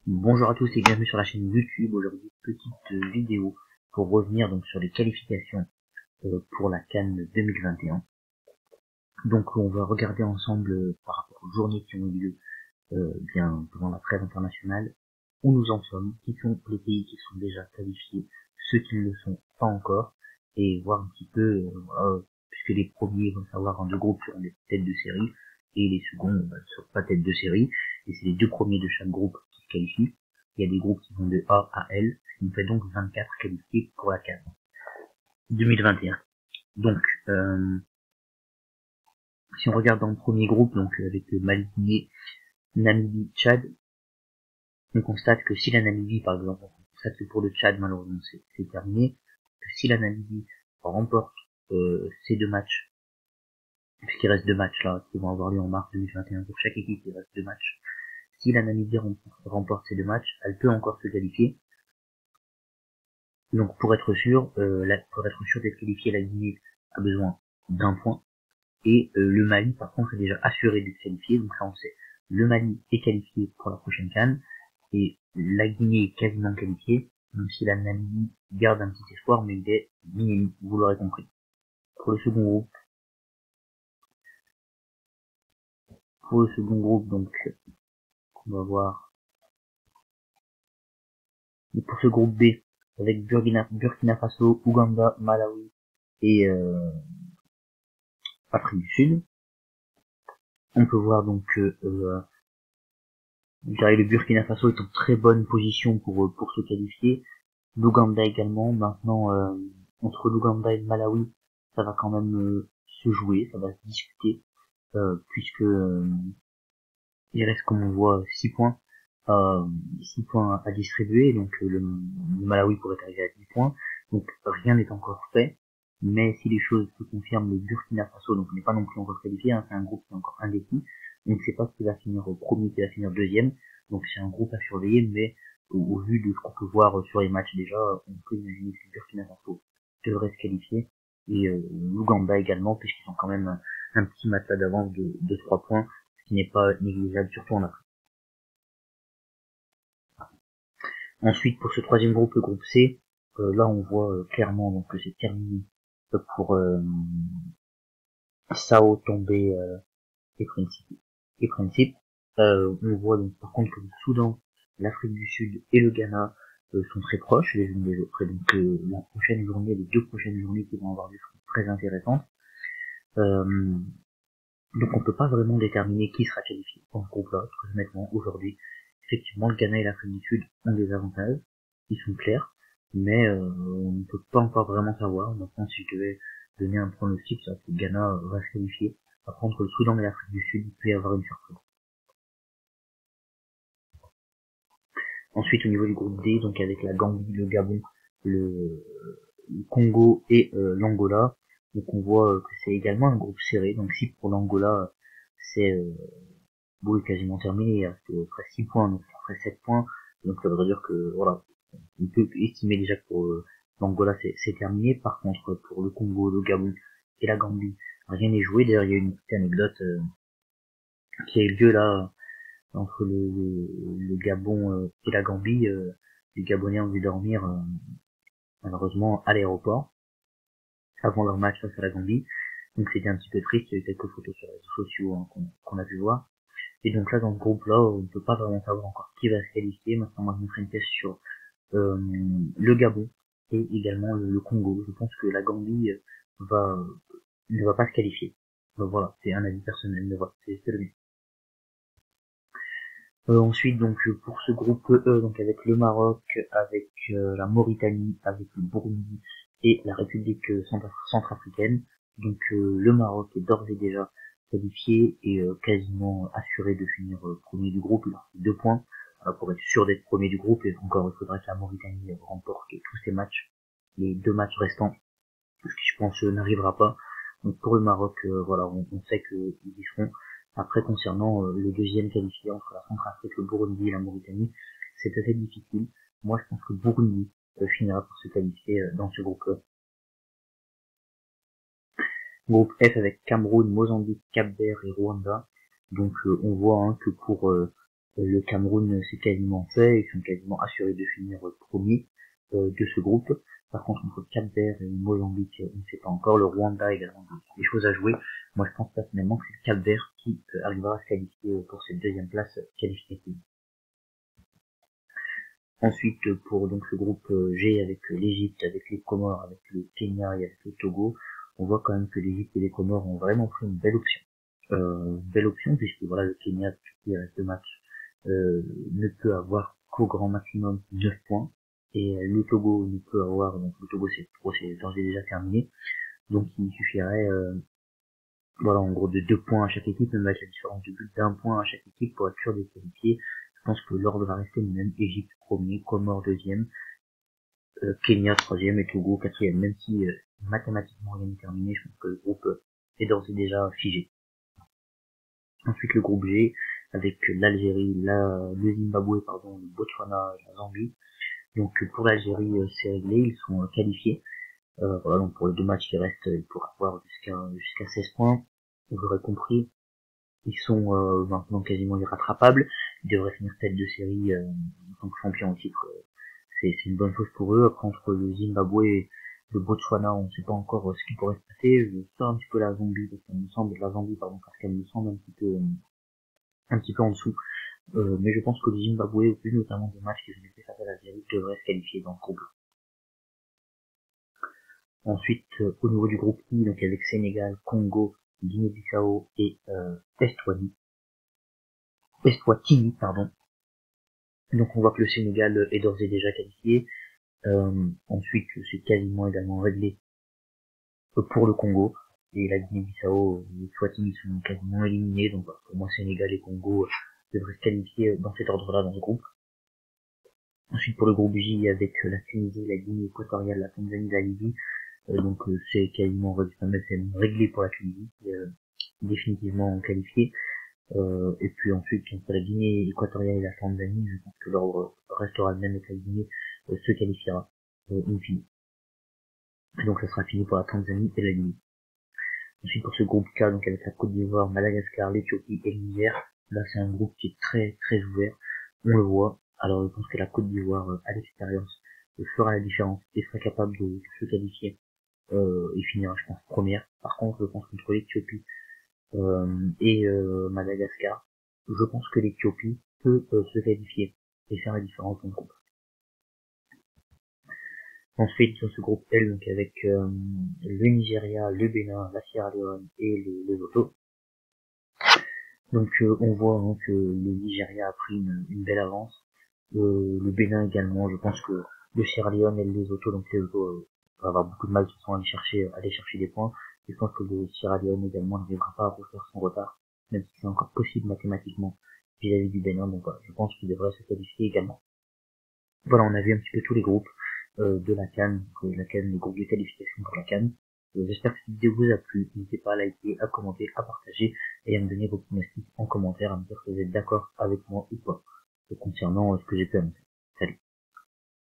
Bonjour à tous et bienvenue sur la chaîne YouTube. Aujourd'hui, petite vidéo pour revenir donc sur les qualifications pour la CAN 2021. Donc on va regarder ensemble par rapport aux journées qui ont eu lieu bien pendant la trêve internationale, où nous en sommes, qui sont les pays qui sont déjà qualifiés, ceux qui ne le sont pas encore, et voir un petit peu, puisque les premiers vont savoir en deux groupes seront des têtes de série, et les seconds ne seront pas têtes de série, et c'est les deux premiers de chaque groupe qui se qualifient. Il y a des groupes qui vont de A à L, ce qui nous fait donc 24 qualifiés pour la CAN 2021. Donc, si on regarde dans le premier groupe, donc avec le Mali, Guinée, Namibie, Tchad, on constate que si la Namibie, par exemple, on constate que pour le Tchad, malheureusement, c'est terminé, que si la Namibie remporte ces deux matchs, puisqu'il reste deux matchs là, qui vont avoir lieu en mars 2021 pour chaque équipe, il reste deux matchs, si la Namibie remporte ces deux matchs, elle peut encore se qualifier. Donc pour être sûr d'être qualifié, la Guinée a besoin d'un point, et le Mali, par contre, est déjà assuré d'être qualifié, donc ça on sait. Le Mali est qualifié pour la prochaine CAN, et la Guinée est quasiment qualifiée, même si la Namibie garde un petit espoir, mais il est minime, vous l'aurez compris. Pour le second groupe, donc, on va voir. Et pour ce groupe B, avec Burkina Faso, Ouganda, Malawi et Afrique du Sud, on peut voir donc le Burkina Faso est en très bonne position pour se qualifier. L'Ouganda également. Maintenant, entre l'Ouganda et le Malawi, ça va quand même se jouer, ça va se discuter, puisque il reste, comme on voit, 6 points, 6 points à distribuer, donc le Malawi pourrait arriver à 10 points, donc rien n'est encore fait, mais si les choses se confirment, le Burkina Faso, donc n'est pas non plus encore qualifié, c'est un groupe qui est encore indécis, on ne sait pas qui va finir premier, qui va finir deuxième, donc c'est un groupe à surveiller, mais au vu de ce qu'on peut voir sur les matchs déjà, on peut imaginer que le Burkina Faso devrait se qualifier, et l'Ouganda également, puisqu'ils sont quand même un petit match d'avance de 3 points, ce qui n'est pas négligeable, surtout en Afrique. Ensuite, pour ce troisième groupe, le groupe C, là on voit clairement donc que c'est terminé pour Sao Tomé et Principe. On voit donc par contre que le Soudan, l'Afrique du Sud et le Ghana sont très proches les unes des autres. Et donc la prochaine journée, les deux prochaines journées qui vont avoir lieu seront très intéressantes. Donc on peut pas vraiment déterminer qui sera qualifié dans ce groupe-là, très honnêtement, aujourd'hui. Effectivement, le Ghana et l'Afrique du Sud ont des avantages, ils sont clairs, mais on ne peut pas encore vraiment savoir. Maintenant, si je devais donner un pronostic, c'est que le Ghana va se qualifier. Par contre, le Soudan et l'Afrique du Sud, il peut y avoir une surprise. Ensuite, au niveau du groupe D, donc avec la Gambie, le Gabon, le Congo et l'Angola, donc on voit que c'est également un groupe serré. Donc si pour l'Angola, c'est est quasiment terminé, il reste presque 6 points, donc ça ferait 7 points, donc ça veut dire que voilà, on peut estimer déjà que pour l'Angola c'est terminé. Par contre pour le Congo, le Gabon et la Gambie, rien n'est joué. D'ailleurs il y a une petite anecdote qui a eu lieu là entre le Gabon et la Gambie. Les Gabonais ont dû dormir malheureusement à l'aéroport avant leur match face à la Gambie, donc c'était un petit peu triste. Il y a eu quelques photos sur les réseaux sociaux qu'on a pu voir. Et donc là, dans ce groupe-là, on ne peut pas vraiment savoir encore qui va se qualifier. Maintenant, moi, je me ferai une pièce sur le Gabon et également le Congo. Je pense que la Gambie ne va pas se qualifier. Donc voilà, c'est un avis personnel, mais voilà, c'est le mien. Ensuite, donc pour ce groupe E, donc avec le Maroc, avec la Mauritanie, avec le Burundi et la République centrafricaine. Donc le Maroc est d'ores et déjà qualifié et quasiment assuré de finir premier du groupe. Il a 2 points pour être sûr d'être premier du groupe, et encore il faudra que la Mauritanie remporte tous ses matchs, les 2 matchs restants, ce qui je pense n'arrivera pas. Donc pour le Maroc, voilà, on sait qu'ils y seront. Après, concernant le deuxième qualifié entre la Centrafrique, le Burundi et la Mauritanie, c'est assez difficile. Moi, je pense que le Burundi finira par se qualifier dans ce groupe-là. Groupe F avec Cameroun, Mozambique, Cap-Vert et Rwanda. Donc on voit que pour Le Cameroun, c'est quasiment fait, ils sont quasiment assurés de finir premier de ce groupe. Par contre, entre Cap-Vert et Mozambique, on ne sait pas encore. Le Rwanda également, des choses à jouer. Moi, je pense personnellement que c'est le Cap-Vert qui arrivera à se qualifier pour cette deuxième place qualificative. Ensuite, pour donc ce groupe G avec l'Égypte, avec les Comores, avec le Kenya et avec le Togo, on voit quand même que l'Égypte et les Comores ont vraiment pris une belle option. Puisque voilà, le Kenya, qui reste 2 matchs, ne peut avoir qu'au grand maximum 9 points. Et le Togo ne peut avoir, donc le Togo c'est d'ores et déjà terminé. Donc il suffirait voilà, en gros de 2 points à chaque équipe, même avec la différence de but d'1 point à chaque équipe pour être sûr d'être qualifié. Je pense que l'ordre va rester le même. Égypte premier, Comores deuxième, Kenya troisième et Togo quatrième. Même si mathématiquement rien n'est terminé, je pense que le groupe est d'ores et déjà figé. Ensuite le groupe G avec l'Algérie, le Zimbabwe, le Botswana et la Zambie. Donc pour l'Algérie c'est réglé, ils sont qualifiés. Voilà, donc pour les 2 matchs qui restent, ils pourront avoir jusqu'à 16 points. Vous aurez compris, ils sont maintenant quasiment irrattrapables. Ils devraient finir tête de série en tant que champion au titre. C'est une bonne chose pour eux. Après, entre le Zimbabwe et le Botswana, on ne sait pas encore ce qui pourrait se passer. Je sors un petit peu la Zambie, parce qu'elle me semble un petit peu en dessous. Mais je pense que le Zimbabwe, au vu notamment des matchs qu'ils ont fait face à l'Algérie, devrait se qualifier dans ce groupe. Ensuite, au niveau du groupe I, donc avec Sénégal, Congo, Guinée-Bissau et Eswatini, pardon. Donc on voit que le Sénégal est d'ores et déjà qualifié. Ensuite, c'est quasiment également réglé pour le Congo. Et la Guinée-Bissau, les Eswatini sont quasiment éliminés. Donc pour moi, Sénégal et Congo devraient se qualifier dans cet ordre-là dans ce groupe. Ensuite, pour le groupe J, avec la Tunisie, la Guinée équatoriale, la Tanzanie, la Libye, donc c'est quasiment réglé pour la Tunisie, définitivement qualifié. Et puis ensuite, entre la Guinée équatoriale et la Tanzanie, je pense que l'ordre restera le même et que la Guinée se qualifiera in fine. Et donc ça sera fini pour la Tanzanie et la Guinée. Ensuite pour ce groupe K, donc avec la Côte d'Ivoire, Madagascar, l'Éthiopie et le Niger, là c'est un groupe qui est très très ouvert, on le voit. Alors je pense que la Côte d'Ivoire à l'expérience fera la différence et sera capable de se qualifier et finira je pense première. Par contre je pense qu'entre l'Éthiopie et Madagascar, je pense que l'Éthiopie peut se qualifier et faire la différence dans le groupe. Ensuite, sur ce groupe L, donc avec le Nigeria, le Bénin, la Sierra Leone et le Lesotho. Donc on voit que le Nigeria a pris une belle avance. Le Bénin également, je pense que le Sierra Leone et le Lesotho, donc le Lesotho va avoir beaucoup de mal de toute façon à aller chercher des points. Et je pense que le Sierra Leone également n'arrivera pas à refaire son retard, même si c'est encore possible mathématiquement vis-à-vis du Bénin. Donc voilà, je pense qu'il devrait se qualifier également. Voilà, on a vu un petit peu tous les groupes de la CAN, les groupes de qualification pour la CAN. J'espère que cette vidéo vous a plu. N'hésitez pas à liker, à commenter, à partager et à me donner vos pronostics en commentaire, à me dire si vous êtes d'accord avec moi ou pas concernant ce que j'ai pu annoncer.